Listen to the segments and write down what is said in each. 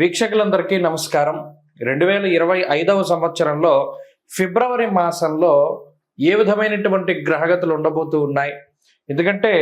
వీక్షకులందరికీ నమస్కారం. 2025వ సంవత్సరంలో ఫిబ్రవరి మాసంలో ఏ విధమైనటువంటి గ్రహగతులు ఉండబోతూ ఉన్నాయి? ఎందుకంటే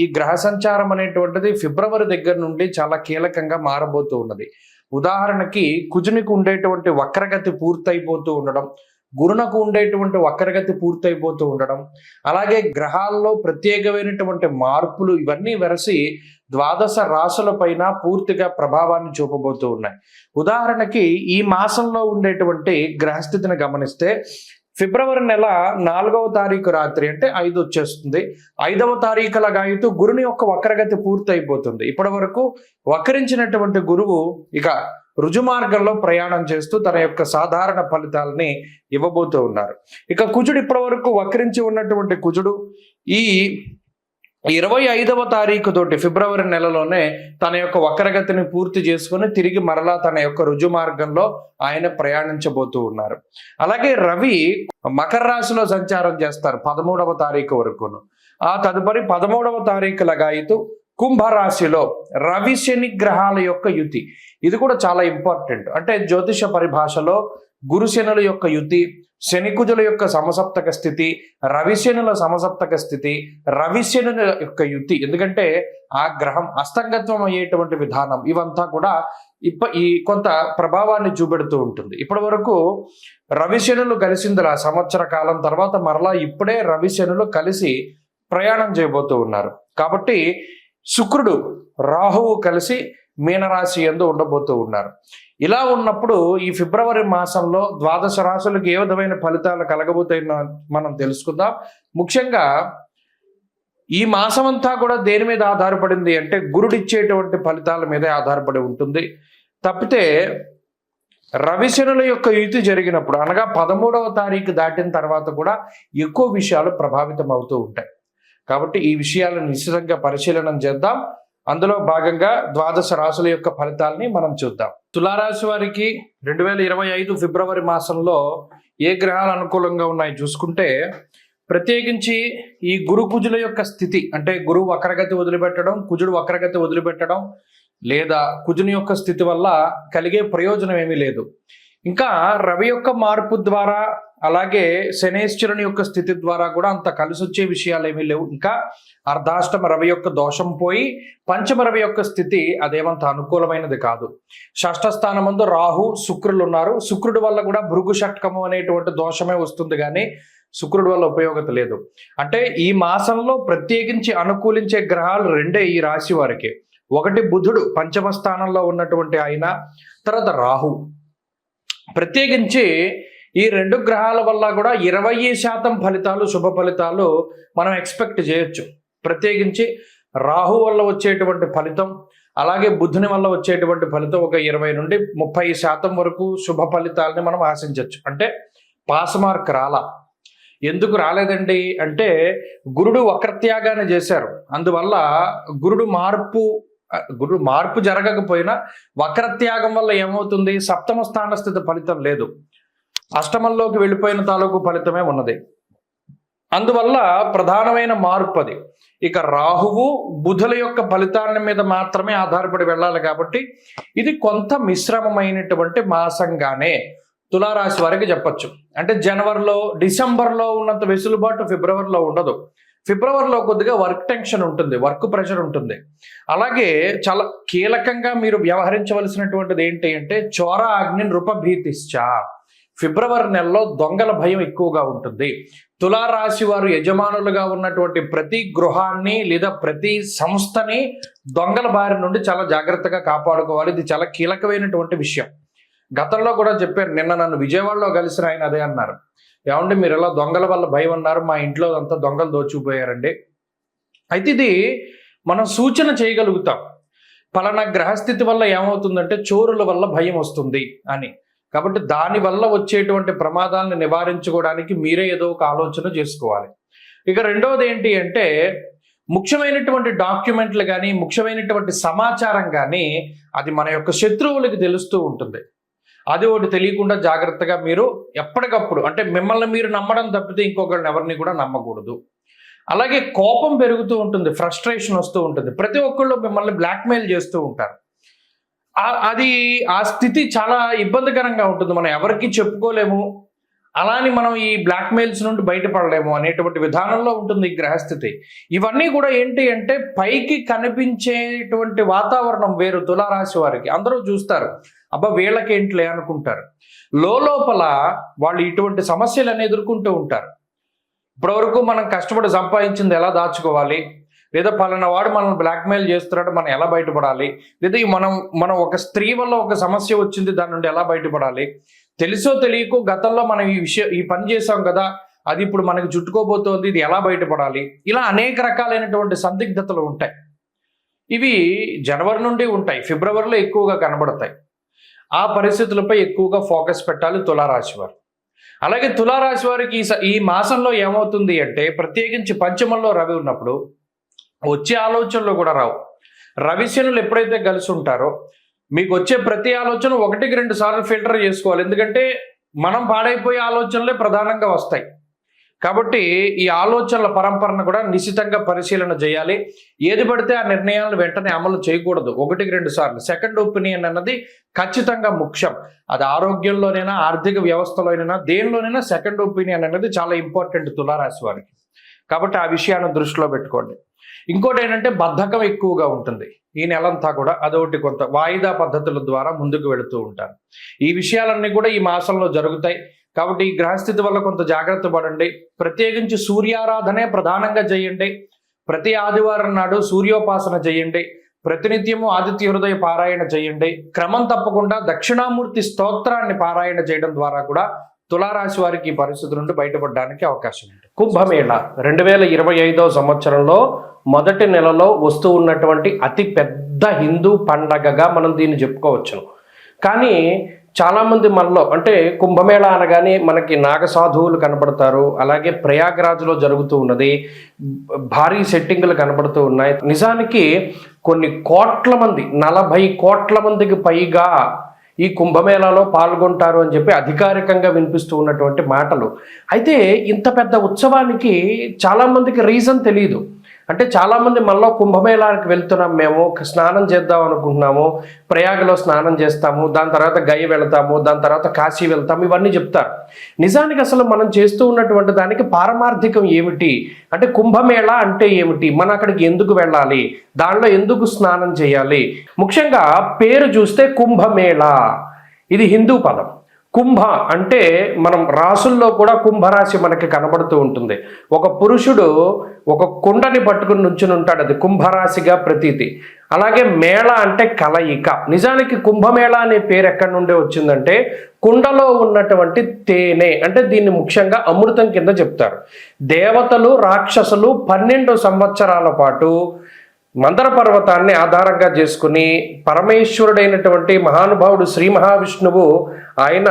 ఈ గ్రహ సంచారం అనేటువంటిది ఫిబ్రవరి దగ్గర నుండి చాలా కీలకంగా మారబోతూ ఉన్నది. ఉదాహరణకి కుజునికి ఉండేటువంటి వక్రగతి పూర్తయిపోతూ ఉండడం, గురునకు ఉండేటువంటి వక్రగతి పూర్తయిపోతూ ఉండడం, అలాగే గ్రహాల్లో ప్రత్యేకమైనటువంటి మార్పులు ఇవన్నీ వెరసి ద్వాదశ రాశుల పైన పూర్తిగా ప్రభావాన్ని చూపబోతూ ఉన్నాయి. ఉదాహరణకి ఈ మాసంలో ఉండేటువంటి గ్రహస్థితిని గమనిస్తే ఫిబ్రవరి నెల 4వ తారీఖు రాత్రి అంటే 5 వచ్చేస్తుంది. 5వ తారీఖుల గాయతూ గురుని యొక్క వక్రగతి పూర్తయిపోతుంది. ఇప్పటి వరకు వక్రించినటువంటి గురువు ఇక రుజుమార్గంలో ప్రయాణం చేస్తూ తన యొక్క సాధారణ ఫలితాలని ఇవ్వబోతూ ఉన్నారు. ఇక కుజుడు ఇప్పటి వరకు వక్రించి ఉన్నటువంటి కుజుడు ఈ 25వ తారీఖు తోటి ఫిబ్రవరి నెలలోనే తన యొక్క వక్రగతిని పూర్తి చేసుకుని తిరిగి మరలా తన యొక్క రుజు మార్గంలో ఆయన ప్రయాణించబోతూ ఉన్నారు. అలాగే రవి మకర రాశిలో సంచారం చేస్తారు 13వ తారీఖు వరకును. ఆ తదుపరి 13వ తారీఖు లగాయితూ కుంభరాశిలో రవి శని గ్రహాల యొక్క యుతి. ఇది కూడా చాలా ఇంపార్టెంట్. అంటే జ్యోతిష పరిభాషలో గురుశనుల యొక్క యుతి, శనికుజుల యొక్క సమసప్తక స్థితి, రవిశనుల సమసప్తక స్థితి, రవిశనుల యొక్క యుతి. ఎందుకంటే ఆ గ్రహం అస్తంగత్వం అయ్యేటువంటి విధానం ఇవంతా కూడా ఈ కొంత ప్రభావాన్ని చూపెడుతూ ఉంటుంది. ఇప్పటి వరకు రవిశనులు కలిసిందిలా సంవత్సర కాలం తర్వాత మరలా ఇప్పుడే రవిశనులు కలిసి ప్రయాణం చేయబోతూ ఉన్నారు. కాబట్టి శుక్రుడు రాహువు కలిసి మీనరాశి యందు ఉండబోతూ ఉన్నారు. ఇలా ఉన్నప్పుడు ఈ ఫిబ్రవరి మాసంలో ద్వాదశ రాశులకు ఏ విధమైన ఫలితాలు కలగబోతాయో మనం తెలుసుకుందాం. ముఖ్యంగా ఈ మాసం అంతా కూడా దేని మీద ఆధారపడింది అంటే గురుడిచ్చేటువంటి ఫలితాల మీదే ఆధారపడి ఉంటుంది. తప్పితే రవిశనుల యొక్క యుతి జరిగినప్పుడు అనగా 13వ తారీఖు దాటిన తర్వాత కూడా ఎక్కువ విషయాలు ప్రభావితం అవుతూ ఉంటాయి. కాబట్టి ఈ విషయాలను నిశ్చితంగా పరిశీలన చేద్దాం. అందులో భాగంగా ద్వాదశ రాశుల యొక్క ఫలితాలని మనం చూద్దాం. తులారాశి వారికి 2025 ఫిబ్రవరి మాసంలో ఏ గ్రహాలు అనుకూలంగా ఉన్నాయి చూసుకుంటే, ప్రత్యేకించి ఈ గురు కుజుల యొక్క స్థితి అంటే గురువు వక్రగతి వదిలిపెట్టడం, కుజుడు వక్రగతి వదిలిపెట్టడం లేదా కుజుని యొక్క స్థితి వల్ల కలిగే ప్రయోజనం ఏమీ లేదు. ఇంకా రవి యొక్క మార్పు ద్వారా అలాగే శనేశ్వరుని యొక్క స్థితి ద్వారా కూడా అంత కలిసి వచ్చే విషయాలు ఏమీ లేవు. ఇంకా అర్ధాష్టమ రవి యొక్క దోషం పోయి పంచమ రవి యొక్క స్థితి అదేమంత అనుకూలమైనది కాదు. షష్ఠ స్థానమందు రాహు శుక్రులు ఉన్నారు. శుక్రుడి వల్ల కూడా భృగు షట్కము అనేటువంటి దోషమే వస్తుంది, కానీ శుక్రుడి వల్ల ఉపయోగత లేదు. అంటే ఈ మాసంలో ప్రత్యేకించి అనుకూలించే గ్రహాలు రెండే ఈ రాశి వారికి. ఒకటి బుధుడు పంచమ స్థానంలో ఉన్నటువంటి ఆయన, తర్వాత రాహు. ప్రత్యేకించి ఈ రెండు గ్రహాల వల్ల కూడా 20% ఫలితాలు శుభ ఫలితాలు మనం ఎక్స్పెక్ట్ చేయొచ్చు. ప్రత్యేకించి రాహు వల్ల వచ్చేటువంటి ఫలితం అలాగే బుధుని వల్ల వచ్చేటువంటి ఫలితం ఒక 20 నుండి 30% వరకు శుభ ఫలితాలని మనం ఆశించవచ్చు. అంటే పాస్ మార్క్ రాలా. ఎందుకు రాలేదండి అంటే గురుడు వక్రత్యాగాన్ని చేశారు. అందువల్ల గురుడు మార్పు జరగకపోయినా వక్రత్యాగం వల్ల ఏమవుతుంది, సప్తమ స్థాన స్థితి ఫలితం లేదు, అష్టమంలోకి వెళ్ళిపోయిన తాలూకు ఫలితమే ఉన్నది. అందువల్ల ప్రధానమైన మార్పు అది. ఇక రాహువు బుధుల యొక్క ఫలితాల మీద మాత్రమే ఆధారపడి వెళ్ళాలి. కాబట్టి ఇది కొంత మిశ్రమమైనటువంటి మాసంగానే తులారాశి వారికి చెప్పచ్చు. అంటే జనవరిలో డిసెంబర్లో ఉన్నంత వెసులుబాటు ఫిబ్రవరిలో ఉండదు. ఫిబ్రవరిలో కొద్దిగా వర్క్ టెన్షన్ ఉంటుంది, వర్క్ ప్రెషర్ ఉంటుంది. అలాగే చాలా కీలకంగా మీరు వ్యవహరించవలసినటువంటిది ఏంటి అంటే చోర అగ్ని నృపభీతిశ్చ. ఫిబ్రవరి నెలలో దొంగల భయం ఎక్కువగా ఉంటుంది. తులారాశి వారు యజమానులుగా ఉన్నటువంటి ప్రతి గృహాన్ని లేదా ప్రతి సంస్థని దొంగల బారి నుండి చాలా జాగ్రత్తగా కాపాడుకోవాలి. ఇది చాలా కీలకమైనటువంటి విషయం. గతంలో కూడా చెప్పారు. నిన్న నన్ను విజయవాడలో కలిసిన ఆయన అదే అన్నారు. ఏమంటే మీరు ఎలా దొంగల వల్ల భయం అన్నారు, మా ఇంట్లో అంతా దొంగలు దోచుకుపోయారండి. అయితే ఇది మనం సూచన చేయగలుగుతాం. పలానా గ్రహస్థితి వల్ల ఏమవుతుందంటే చోరుల వల్ల భయం వస్తుంది అని. కాబట్టి దానివల్ల వచ్చేటువంటి ప్రమాదాలను నివారించుకోవడానికి మీరే ఏదో ఒక ఆలోచన చేసుకోవాలి. ఇక రెండవది ఏంటి అంటే ముఖ్యమైనటువంటి డాక్యుమెంట్లు కానీ ముఖ్యమైనటువంటి సమాచారం కానీ అది మన యొక్క శత్రువులకి తెలుస్తూ ఉంటుంది. అది ఒకటి తెలియకుండా జాగ్రత్తగా మీరు ఎప్పటికప్పుడు అంటే మిమ్మల్ని మీరు నమ్మడం తప్పితే ఇంకొకరిని ఎవరిని కూడా నమ్మకూడదు. అలాగే కోపం పెరుగుతూ ఉంటుంది, ఫ్రస్ట్రేషన్ వస్తూ ఉంటుంది. ప్రతి ఒక్కళ్ళు మిమ్మల్ని బ్లాక్మెయిల్ చేస్తూ ఉంటారు. అది ఆ స్థితి చాలా ఇబ్బందికరంగా ఉంటుంది. మనం ఎవరికి చెప్పుకోలేము, అలాని మనం ఈ బ్లాక్మెయిల్స్ నుండి బయటపడలేము అనేటువంటి విధానంలో ఉంటుంది ఈ గ్రహస్థితి. ఇవన్నీ కూడా ఏంటి అంటే పైకి కనిపించేటువంటి వాతావరణం వేరు. తులారాశి వారికి అందరూ చూస్తారు, అబ్బా వీళ్ళకేంట్లే అనుకుంటారు. లోపల వాళ్ళు ఇటువంటి సమస్యలను ఎదుర్కొంటూ ఉంటారు. ఇప్పటివరకు మనం కష్టపడి సంపాదించింది ఎలా దాచుకోవాలి, లేదా పలానా వాడు మనం బ్లాక్మెయిల్ చేస్తున్నాడు, మనం ఎలా బయటపడాలి, లేదా మనం ఒక స్త్రీ వల్ల ఒక సమస్య వచ్చింది, దాని నుండి ఎలా బయటపడాలి, తెలుసో తెలియకో గతంలో మనం ఈ పని చేసాం కదా, అది ఇప్పుడు మనకి చుట్టుకోబోతోంది, ఇది ఎలా బయటపడాలి, ఇలా అనేక రకాలైనటువంటి సందిగ్ధతలు ఉంటాయి. ఇవి జనవరి నుండి ఉంటాయి, ఫిబ్రవరిలో ఎక్కువగా కనబడతాయి. ఆ పరిస్థితులపై ఎక్కువగా ఫోకస్ పెట్టాలి తులారాశి వారు. అలాగే తులారాశి వారికి ఈ మాసంలో ఏమవుతుంది అంటే, ప్రత్యేకించి పంచమంలో రవి ఉన్నప్పుడు వచ్చే ఆలోచనలు కూడా రావు. రవిశనులు ఎప్పుడైతే కలిసి ఉంటారో మీకు వచ్చే ప్రతి ఆలోచన 1-2 సార్లు ఫిల్టర్ చేసుకోవాలి. ఎందుకంటే మనం పాడైపోయే ఆలోచనలే ప్రధానంగా వస్తాయి. కాబట్టి ఈ ఆలోచనల పరంపరను కూడా నిశితంగా పరిశీలన చేయాలి. ఏది పడితే ఆ నిర్ణయాలను వెంటనే అమలు చేయకూడదు. 1-2 సార్లు సెకండ్ ఒపీనియన్ అన్నది ఖచ్చితంగా ముఖ్యం. అది ఆరోగ్యంలోనైనా, ఆర్థిక వ్యవస్థలోనైనా, దేనిలోనైనా సెకండ్ ఒపీనియన్ అనేది చాలా ఇంపార్టెంట్ తులారాశి వారికి. కాబట్టి ఆ విషయాన్ని దృష్టిలో పెట్టుకోండి. ఇంకోటి ఏంటంటే బద్ధకం ఎక్కువగా ఉంటుంది ఈ నెలంతా కూడా. అదొకటి, కొంత వాయిదా పద్ధతుల ద్వారా ముందుకు వెళుతూ ఉంటారు. ఈ విషయాలన్నీ కూడా ఈ మాసంలో జరుగుతాయి. కాబట్టి ఈ గ్రహస్థితి వల్ల కొంత జాగ్రత్త పడండి. ప్రత్యేకించి సూర్యారాధనే ప్రధానంగా చేయండి. ప్రతి ఆదివారం నాడు సూర్యోపాసన చేయండి. ప్రతినిత్యము ఆదిత్య హృదయ పారాయణ చేయండి. క్రమం తప్పకుండా దక్షిణామూర్తి స్తోత్రాన్ని పారాయణ చేయడం ద్వారా కూడా తులారాశి వారికి ఈ పరిస్థితి నుండి బయటపడడానికి అవకాశం ఉంది. కుంభమేళ 2025వ సంవత్సరంలో మొదటి నెలలో వస్తూ ఉన్నటువంటి అతి పెద్ద హిందూ పండగగా మనం దీన్ని చెప్పుకోవచ్చును. కానీ చాలామంది మనలో అంటే కుంభమేళ అనగానే మనకి నాగసాధువులు కనబడతారు. అలాగే ప్రయాగ్రాజ్లో జరుగుతూ ఉన్నది, భారీ సెట్టింగులు కనబడుతూ ఉన్నాయి. నిజానికి కొన్ని కోట్ల మంది, 40 కోట్ల మందికి పైగా ఈ కుంభమేళాలో పాల్గొంటారు అని చెప్పి అధికారికంగా వినిపిస్తూ ఉన్నటువంటి మాటలు. అయితే ఇంత పెద్ద ఉత్సవానికి చాలామందికి రీజన్ తెలియదు. అంటే చాలామంది మనలో కుంభమేళానికి వెళ్తున్నాం, మేము స్నానం చేద్దాం అనుకుంటున్నాము, ప్రయాగలో స్నానం చేస్తాము, దాని తర్వాత గయ వెళ్తాము, దాని తర్వాత కాశీ వెళ్తాము, ఇవన్నీ చెప్తారు. నిజానికి అసలు మనం చేస్తూ ఉన్నటువంటి దానికి పారమార్థికం ఏమిటి అంటే, కుంభమేళ అంటే ఏమిటి, మనం అక్కడికి ఎందుకు వెళ్ళాలి, దానిలో ఎందుకు స్నానం చేయాలి. ముఖ్యంగా పేరు చూస్తే కుంభమేళ, ఇది హిందూ పదం. కుంభ అంటే మనం రాసుల్లో కూడా కుంభరాశి మనకి కనబడుతూ ఉంటుంది. ఒక పురుషుడు ఒక కుండని పట్టుకుని నుంచుని ఉంటాడు, అది కుంభరాశిగా ప్రతీతి. అలాగే మేళ అంటే కలయిక. నిజానికి కుంభమేళ అనే పేరు ఎక్కడి నుండి వచ్చిందంటే, కుండలో ఉన్నటువంటి తేనె, అంటే దీన్ని ముఖ్యంగా అమృతం కింద చెప్తారు. దేవతలు రాక్షసులు 12 సంవత్సరాల పాటు మందర పర్వతాన్ని ఆధారంగా చేసుకుని పరమేశ్వరుడైనటువంటి మహానుభావుడు శ్రీ మహావిష్ణువు ఆయన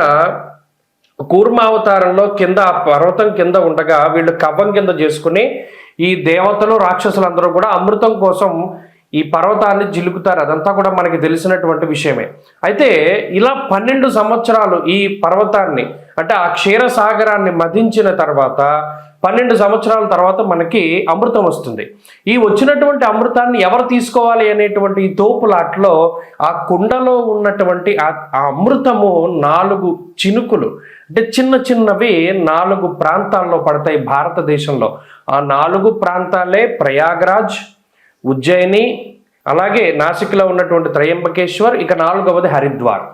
కూర్మావతారంలో కింద పర్వతం కింద ఉండగా వీళ్ళు కవ్వం కింద చేసుకుని ఈ దేవతలు రాక్షసులందరూ కూడా అమృతం కోసం ఈ పర్వతాన్ని జిలుకుతారు. అదంతా కూడా మనకి తెలిసినటువంటి విషయమే. అయితే ఇలా 12 సంవత్సరాలు ఈ పర్వతాన్ని అంటే ఆ క్షీరసాగరాన్ని మధించిన తర్వాత 12 సంవత్సరాల తర్వాత మనకి అమృతం వస్తుంది. ఈ వచ్చినటువంటి అమృతాన్ని ఎవరు తీసుకోవాలి అనేటువంటి ఈ తోపులాట్లో ఆ కుండలో ఉన్నటువంటి ఆ అమృతము 4 చినుకులు, అంటే చిన్న చిన్నవి 4 ప్రాంతాల్లో పడతాయి భారతదేశంలో. ఆ 4 ప్రాంతాలే ప్రయాగ్రాజ్, ఉజ్జయిని, అలాగే నాసిక్లో ఉన్నటువంటి త్రయంబకేశ్వర్, ఇక 4వది హరిద్వార్.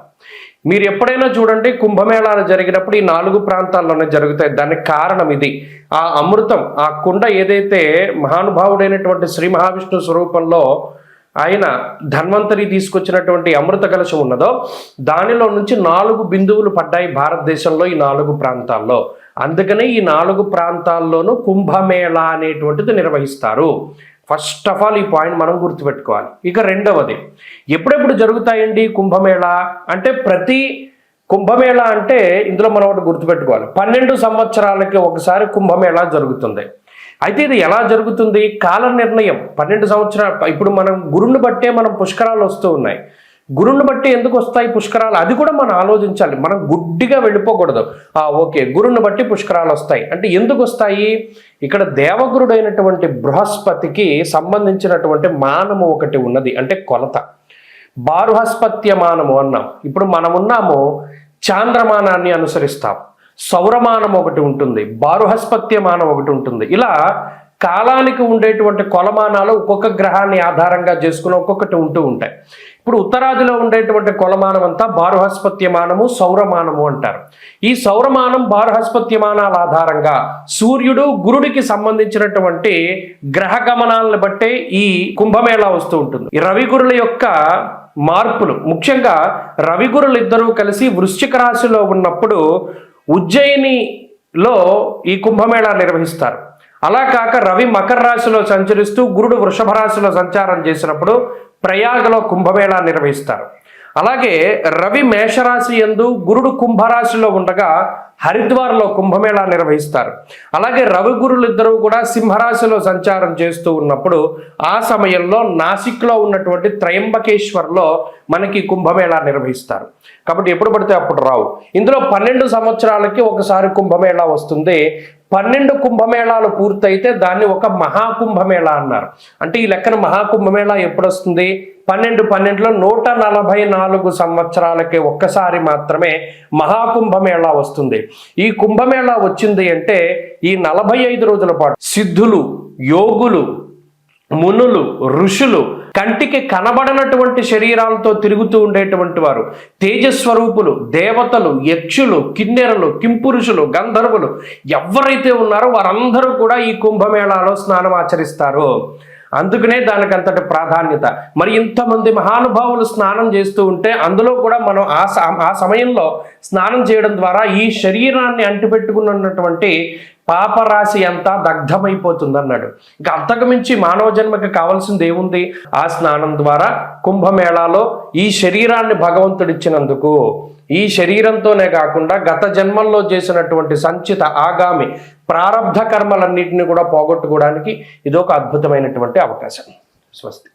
మీరు ఎప్పుడైనా చూడండి కుంభమేళాలు జరిగినప్పుడు ఈ 4 ప్రాంతాల్లోనే జరుగుతాయి. దానికి కారణం ఇది. ఆ అమృతం, ఆ కుండ ఏదైతే మహానుభావుడైనటువంటి శ్రీ మహావిష్ణు స్వరూపంలో ఆయన ధన్వంతరి తీసుకొచ్చినటువంటి అమృత కలశం ఉన్నదో దానిలో నుంచి 4 బిందువులు పడ్డాయి భారతదేశంలో ఈ 4 ప్రాంతాల్లో. అందుకనే ఈ 4 ప్రాంతాల్లోనూ కుంభమేళ అనేటువంటిది నిర్వహిస్తారు. ఫస్ట్ ఆఫ్ ఆల్ ఈ పాయింట్ మనం గుర్తుపెట్టుకోవాలి. ఇక రెండవది, ఎప్పుడెప్పుడు జరుగుతాయండి కుంభమేళ అంటే, ప్రతి కుంభమేళ అంటే ఇందులో మనం ఒకటి గుర్తుపెట్టుకోవాలి, 12 సంవత్సరాలకి ఒకసారి కుంభమేళ జరుగుతుంది. అయితే ఇది ఎలా జరుగుతుంది, కాల నిర్ణయం 12 సంవత్సరాలు. ఇప్పుడు మనం గురుని బట్టే మనం పుష్కరాలు వస్తూ ఉన్నాయి. గురుని బట్టి ఎందుకు వస్తాయి పుష్కరాలు, అది కూడా మనం ఆలోచించాలి. మనం గుడ్డిగా వెళ్ళిపోకూడదు. ఓకే గురుని బట్టి పుష్కరాలు వస్తాయి అంటే ఎందుకు వస్తాయి, ఇక్కడ దేవగురుడైనటువంటి బృహస్పతికి సంబంధించినటువంటి మానము ఒకటి ఉన్నది, అంటే కొలత. బారుహస్పత్యమానము అన్నాం. ఇప్పుడు మనమున్నాము చాంద్రమానాన్ని అనుసరిస్తాం. సౌరమానం ఒకటి ఉంటుంది, బారుహస్పత్యమానం ఒకటి ఉంటుంది. ఇలా కాలానికి ఉండేటువంటి కొలమానాలు ఒక్కొక్క గ్రహాన్ని ఆధారంగా చేసుకుని ఒక్కొక్కటి ఉంటూ ఉంటాయి. ఇప్పుడు ఉత్తరాదిలో ఉండేటువంటి కొలమానం అంతా బారుహస్పత్యమానము, సౌరమానము అంటారు. ఈ సౌరమానం, బారుహస్పత్యమానాల ఆధారంగా సూర్యుడు, గురుడికి సంబంధించినటువంటి గ్రహ గమనాలను బట్టే ఈ కుంభమేళా వస్తూ ఉంటుంది. ఈ రవిగురుల యొక్క మార్పులు, ముఖ్యంగా రవిగురులు ఇద్దరూ కలిసి వృశ్చిక రాశిలో ఉన్నప్పుడు ఉజ్జయినిలో ఈ కుంభమేళా నిర్వహిస్తారు. అలా కాక రవి మకర రాశిలో సంచరిస్తూ గురుడు వృషభ రాశిలో సంచారం చేసినప్పుడు ప్రయాగలో కుంభమేళా నిర్వహిస్తారు. అలాగే రవి మేషరాశి యందు, గురుడు కుంభరాశిలో ఉండగా హరిద్వార్లో కుంభమేళా నిర్వహిస్తారు. అలాగే రవి గురులు ఇద్దరు కూడా సింహరాశిలో సంచారం చేస్తూ ఉన్నప్పుడు ఆ సమయంలో నాసిక్లో ఉన్నటువంటి త్రయంబకేశ్వర్లో మనకి కుంభమేళా నిర్వహిస్తారు. కాబట్టి ఎప్పుడు పడితే అప్పుడు రావు. ఇందులో 12 సంవత్సరాలకి ఒకసారి కుంభమేళా వస్తుంది. 12 కుంభమేళాలు పూర్తయితే దాన్ని ఒక మహాకుంభమేళా అన్నారు. అంటే ఈ లెక్కన మహాకుంభమేళా ఎప్పుడు వస్తుంది? 12లో 144 సంవత్సరాలకి ఒక్కసారి మాత్రమే మహాకుంభమేళా వస్తుంది. ఈ కుంభమేళా వచ్చింది అంటే ఈ 45 రోజుల పాటు సిద్ధులు, యోగులు, మునులు, ఋషులు, కంటికి కనబడనటువంటి శరీరాలతో తిరుగుతూ ఉండేటువంటి వారు, తేజస్వరూపులు, దేవతలు, యక్షులు, కిన్నెరలు, కింపురుషులు, గంధర్వులు ఎవరైతే ఉన్నారో వారందరూ కూడా ఈ కుంభమేళాలో స్నానం ఆచరిస్తారు. అందుకనే దానికి అంతటి ప్రాధాన్యత. మరి ఇంతమంది మహానుభావులు స్నానం చేస్తూ ఉంటే అందులో కూడా మనం ఆ సమయంలో స్నానం చేయడం ద్వారా ఈ శరీరాన్ని అంటిపెట్టుకున్నటువంటి పాపరాశి అంతా దగ్ధమైపోతుంది అన్నాడు. ఇంకా అంతకు మించి మానవ జన్మకి కావాల్సింది ఏముంది? ఆ స్నానం ద్వారా కుంభమేళాలో ఈ శరీరాన్ని భగవంతుడిచ్చినందుకు, ఈ శరీరంతోనే కాకుండా గత జన్మల్లో చేసినటువంటి సంచిత ఆగామి ప్రారబ్ధ కర్మలన్నింటినీ కూడా పోగొట్టుకోవడానికి ఇదొక అద్భుతమైనటువంటి అవకాశం. స్వస్తి.